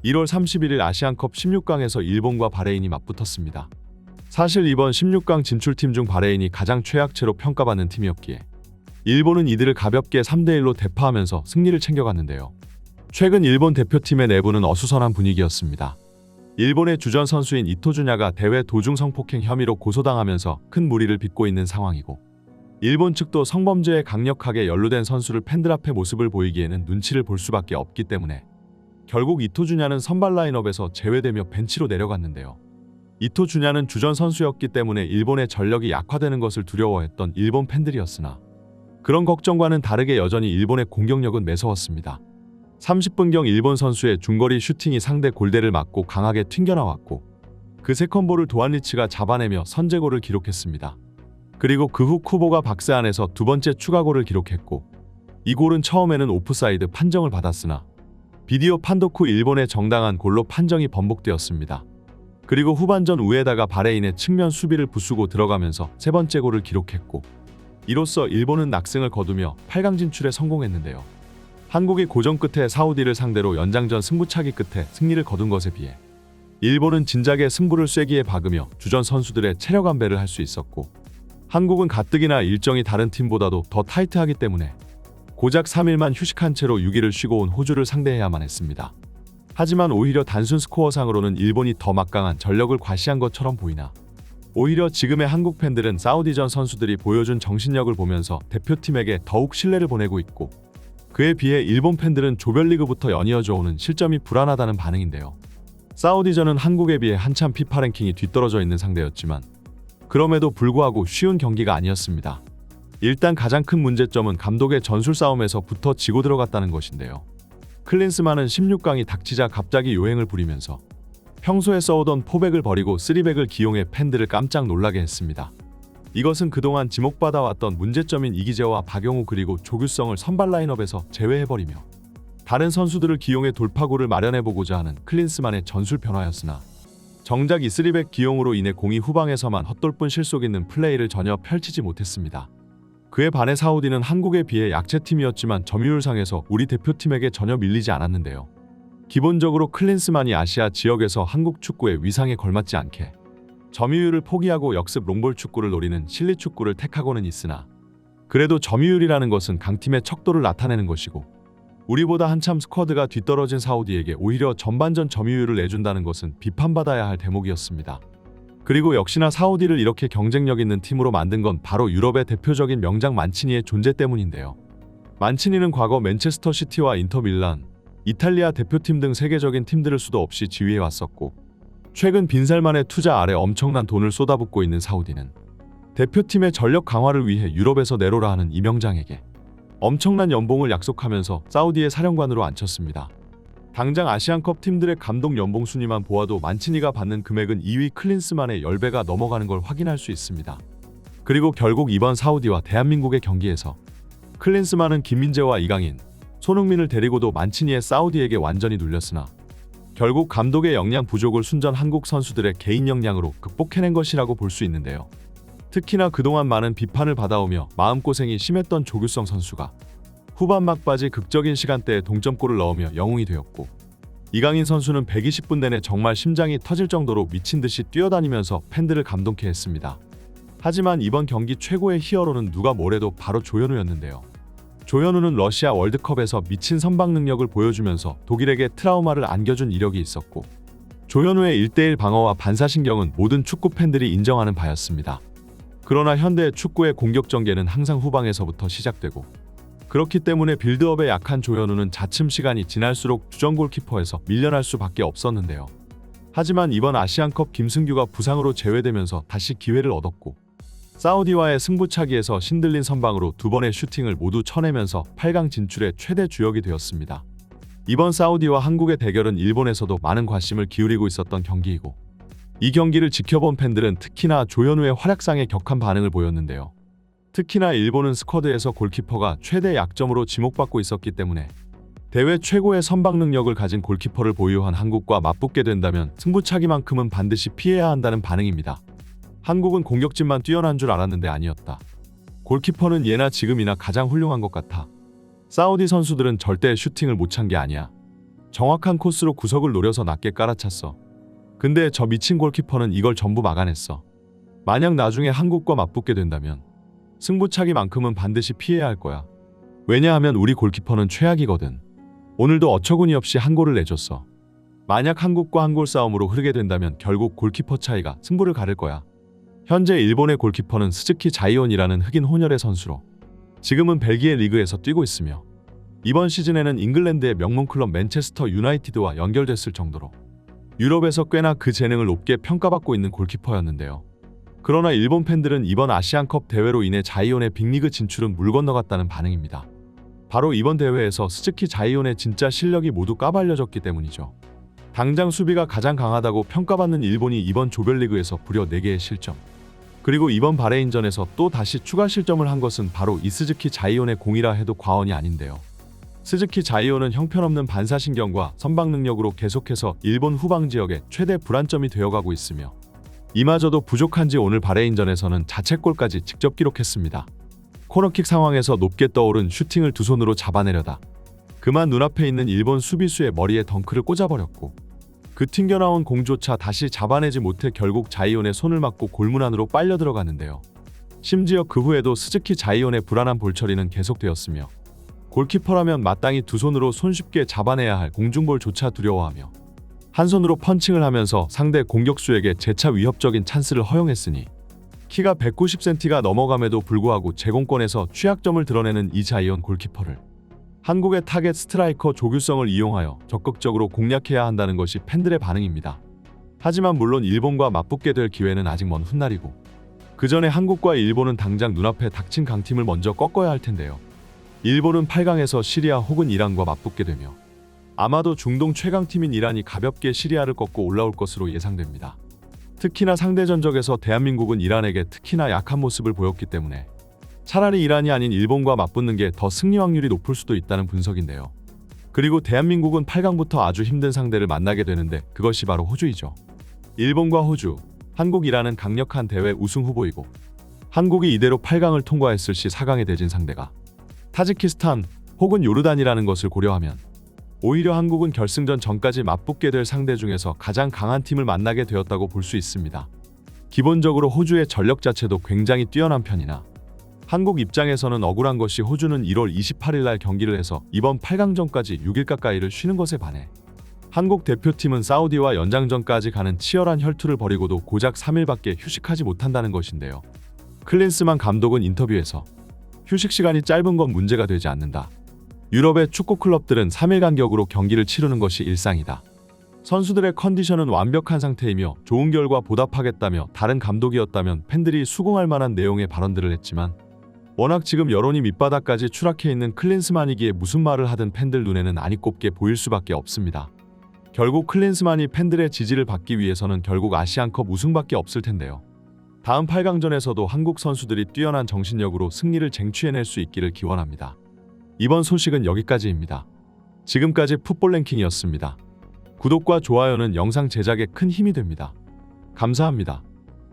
1월 31일 아시안컵 16강에서 일본과 바레인이 맞붙었습니다. 사실 이번 16강 진출팀 중 바레인이 가장 최약체로 평가받는 팀이었기에 일본은 이들을 가볍게 3대1로 대파하면서 승리를 챙겨갔는데요. 최근 일본 대표팀의 내부는 어수선한 분위기였습니다. 일본의 주전 선수인 이토주냐가 대회 도중 성폭행 혐의로 고소당하면서 큰 무리를 빚고 있는 상황이고, 일본 측도 성범죄에 강력하게 연루된 선수를 팬들 앞에 모습을 보이기에는 눈치를 볼 수밖에 없기 때문에 결국 이토주냐는 선발 라인업에서 제외되며 벤치로 내려갔는데요. 이토주냐는 주전 선수였기 때문에 일본의 전력이 약화되는 것을 두려워했던 일본 팬들이었으나 그런 걱정과는 다르게 여전히 일본의 공격력은 매서웠습니다. 30분경 일본 선수의 중거리 슈팅이 상대 골대를 맞고 강하게 튕겨나왔고, 그 세컨볼을 도안리치가 잡아내며 선제골을 기록했습니다. 그리고 그 후 쿠보가 박스 안에서 두 번째 추가골을 기록했고, 이 골은 처음에는 오프사이드 판정을 받았으나 비디오 판독 후 일본의 정당한 골로 판정이 번복되었습니다. 그리고 후반전 우에다가 바레인의 측면 수비를 부수고 들어가면서 세 번째 골을 기록했고, 이로써 일본은 낙승을 거두며 8강 진출에 성공했는데요. 한국이 고전 끝에 사우디를 상대로 연장전 승부차기 끝에 승리를 거둔 것에 비해 일본은 진작에 승부를 쐐기에 박으며 주전 선수들의 체력 안배를 할 수 있었고, 한국은 가뜩이나 일정이 다른 팀보다도 더 타이트하기 때문에 고작 3일만 휴식한 채로 6일을 쉬고 온 호주를 상대해야만 했습니다. 하지만 오히려 단순 스코어상으로는 일본이 더 막강한 전력을 과시한 것처럼 보이나, 오히려 지금의 한국 팬들은 사우디전 선수들이 보여준 정신력을 보면서 대표팀에게 더욱 신뢰를 보내고 있고, 그에 비해 일본 팬들은 조별리그부터 연이어져 오는 실점이 불안하다는 반응인데요. 사우디전은 한국에 비해 한참 피파 랭킹이 뒤떨어져 있는 상대였지만 그럼에도 불구하고 쉬운 경기가 아니었습니다. 일단 가장 큰 문제점은 감독의 전술 싸움에서부터 지고 들어갔다는 것인데요. 클린스만은 16강이 닥치자 갑자기 요행을 부리면서 평소에 써오던 포백을 버리고 3백을 기용해 팬들을 깜짝 놀라게 했습니다. 이것은 그동안 지목받아왔던 문제점인 이기재와 박용우 그리고 조규성을 선발 라인업에서 제외해버리며 다른 선수들을 기용해 돌파구를 마련해보고자 하는 클린스만의 전술 변화였으나, 정작 이 3백 기용으로 인해 공이 후방에서만 헛돌뿐 실속 있는 플레이를 전혀 펼치지 못했습니다. 그에 반해 사우디는 한국에 비해 약체팀이었지만 점유율상에서 우리 대표팀에게 전혀 밀리지 않았는데요. 기본적으로 클린스만이 아시아 지역에서 한국 축구의 위상에 걸맞지 않게 점유율을 포기하고 역습 롱볼 축구를 노리는 실리 축구를 택하고는 있으나, 그래도 점유율이라는 것은 강팀의 척도를 나타내는 것이고, 우리보다 한참 스쿼드가 뒤떨어진 사우디에게 오히려 전반전 점유율을 내준다는 것은 비판받아야 할 대목이었습니다. 그리고 역시나 사우디를 이렇게 경쟁력 있는 팀으로 만든 건 바로 유럽의 대표적인 명장 만치니의 존재 때문인데요. 만치니는 과거 맨체스터 시티와 인터 밀란, 이탈리아 대표팀 등 세계적인 팀들을 수도 없이 지휘해왔었고, 최근 빈살만의 투자 아래 엄청난 돈을 쏟아붓고 있는 사우디는 대표팀의 전력 강화를 위해 유럽에서 내로라 하는 이 명장에게 엄청난 연봉을 약속하면서 사우디의 사령관으로 앉혔습니다. 당장 아시안컵 팀들의 감독 연봉 순위만 보아도 만치니가 받는 금액은 2위 클린스만의 10배가 넘어가는 걸 확인할 수 있습니다. 그리고 결국 이번 사우디와 대한민국의 경기에서 클린스만은 김민재와 이강인, 손흥민을 데리고도 만치니의 사우디에게 완전히 눌렸으나 결국 감독의 역량 부족을 순전 한국 선수들의 개인 역량으로 극복해낸 것이라고 볼 수 있는데요. 특히나 그동안 많은 비판을 받아오며 마음고생이 심했던 조규성 선수가 후반 막바지 극적인 시간대에 동점골을 넣으며 영웅이 되었고, 이강인 선수는 120분 내내 정말 심장이 터질 정도로 미친 듯이 뛰어다니면서 팬들을 감동케 했습니다. 하지만 이번 경기 최고의 히어로는 누가 뭐래도 바로 조현우였는데요. 조현우는 러시아 월드컵에서 미친 선방 능력을 보여주면서 독일에게 트라우마를 안겨준 이력이 있었고, 조현우의 1대1 방어와 반사신경은 모든 축구 팬들이 인정하는 바였습니다. 그러나 현대의 축구의 공격 전개는 항상 후방에서부터 시작되고, 그렇기 때문에 빌드업에 약한 조현우는 자침 시간이 지날수록 주전 골키퍼에서 밀려날 수밖에 없었는데요. 하지만 이번 아시안컵 김승규가 부상으로 제외되면서 다시 기회를 얻었고, 사우디와의 승부차기에서 신들린 선방으로 두 번의 슈팅을 모두 쳐내면서 8강 진출의 최대 주역이 되었습니다. 이번 사우디와 한국의 대결은 일본에서도 많은 관심을 기울이고 있었던 경기이고, 이 경기를 지켜본 팬들은 특히나 조현우의 활약상에 격한 반응을 보였는데요. 특히나 일본은 스쿼드에서 골키퍼가 최대 약점으로 지목받고 있었기 때문에 대회 최고의 선방 능력을 가진 골키퍼를 보유한 한국과 맞붙게 된다면 승부차기만큼은 반드시 피해야 한다는 반응입니다. 한국은 공격진만 뛰어난 줄 알았는데 아니었다. 골키퍼는 예나 지금이나 가장 훌륭한 것 같아. 사우디 선수들은 절대 슈팅을 못 찬 게 아니야. 정확한 코스로 구석을 노려서 낮게 깔아찼어. 근데 저 미친 골키퍼는 이걸 전부 막아냈어. 만약 나중에 한국과 맞붙게 된다면 승부차기만큼은 반드시 피해야 할 거야. 왜냐하면 우리 골키퍼는 최악이거든. 오늘도 어처구니 없이 한 골을 내줬어. 만약 한국과 한 골 싸움으로 흐르게 된다면 결국 골키퍼 차이가 승부를 가를 거야. 현재 일본의 골키퍼는 스즈키 자이온이라는 흑인 혼혈의 선수로 지금은 벨기에 리그에서 뛰고 있으며 이번 시즌에는 잉글랜드의 명문 클럽 맨체스터 유나이티드와 연결됐을 정도로 유럽에서 꽤나 그 재능을 높게 평가받고 있는 골키퍼였는데요. 그러나 일본 팬들은 이번 아시안컵 대회로 인해 자이온의 빅리그 진출은 물 건너갔다는 반응입니다. 바로 이번 대회에서 스즈키 자이온의 진짜 실력이 모두 까발려졌기 때문이죠. 당장 수비가 가장 강하다고 평가받는 일본이 이번 조별리그에서 무려 4개의 실점, 그리고 이번 바레인전에서 또 다시 추가 실점을 한 것은 바로 이 스즈키 자이온의 공이라 해도 과언이 아닌데요. 스즈키 자이온은 형편없는 반사신경과 선방 능력으로 계속해서 일본 후방 지역의 최대 불안점이 되어가고 있으며 이마저도 부족한지 오늘 바레인전에서는 자책골까지 직접 기록했습니다. 코너킥 상황에서 높게 떠오른 슈팅을 두 손으로 잡아내려다 그만 눈앞에 있는 일본 수비수의 머리에 덩크를 꽂아버렸고 그 튕겨나온 공조차 다시 잡아내지 못해 결국 자이온의 손을 맞고 골문 안으로 빨려 들어가는데요. 심지어 그 후에도 스즈키 자이온의 불안한 볼처리는 계속되었으며 골키퍼라면 마땅히 두 손으로 손쉽게 잡아내야 할 공중볼조차 두려워하며 한 손으로 펀칭을 하면서 상대 공격수에게 재차 위협적인 찬스를 허용했으니 키가 190cm가 넘어감에도 불구하고 제공권에서 취약점을 드러내는 이 자이온 골키퍼를 한국의 타겟 스트라이커 조규성을 이용하여 적극적으로 공략해야 한다는 것이 팬들의 반응입니다. 하지만 물론 일본과 맞붙게 될 기회는 아직 먼 훗날이고 그 전에 한국과 일본은 당장 눈앞에 닥친 강팀을 먼저 꺾어야 할 텐데요. 일본은 8강에서 시리아 혹은 이란과 맞붙게 되며 아마도 중동 최강팀인 이란이 가볍게 시리아를 꺾고 올라올 것으로 예상됩니다. 특히나 상대 전적에서 대한민국은 이란에게 특히나 약한 모습을 보였기 때문에 차라리 이란이 아닌 일본과 맞붙는 게 더 승리 확률이 높을 수도 있다는 분석인데요. 그리고 대한민국은 8강부터 아주 힘든 상대를 만나게 되는데 그것이 바로 호주이죠. 일본과 호주, 한국, 이란은 강력한 대회 우승 후보이고 한국이 이대로 8강을 통과했을 시 4강에 대진 상대가 타지키스탄 혹은 요르단이라는 것을 고려하면 오히려 한국은 결승전 전까지 맞붙게 될 상대 중에서 가장 강한 팀을 만나게 되었다고 볼 수 있습니다. 기본적으로 호주의 전력 자체도 굉장히 뛰어난 편이나 한국 입장에서는 억울한 것이 호주는 1월 28일 날 경기를 해서 이번 8강전까지 6일 가까이를 쉬는 것에 반해 한국 대표팀은 사우디와 연장전까지 가는 치열한 혈투를 벌이고도 고작 3일밖에 휴식하지 못한다는 것인데요. 클린스만 감독은 인터뷰에서 휴식 시간이 짧은 건 문제가 되지 않는다. 유럽의 축구 클럽들은 3일 간격으로 경기를 치르는 것이 일상이다. 선수들의 컨디션은 완벽한 상태이며 좋은 결과 보답하겠다며 다른 감독이었다면 팬들이 수긍할 만한 내용의 발언들을 했지만 워낙 지금 여론이 밑바닥까지 추락해 있는 클린스만이기에 무슨 말을 하든 팬들 눈에는 안이 꼽게 보일 수밖에 없습니다. 결국 클린스만이 팬들의 지지를 받기 위해서는 결국 아시안컵 우승밖에 없을 텐데요. 다음 8강전에서도 한국 선수들이 뛰어난 정신력으로 승리를 쟁취해낼 수 있기를 기원합니다. 이번 소식은 여기까지입니다. 지금까지 풋볼 랭킹이었습니다. 구독과 좋아요는 영상 제작에 큰 힘이 됩니다. 감사합니다.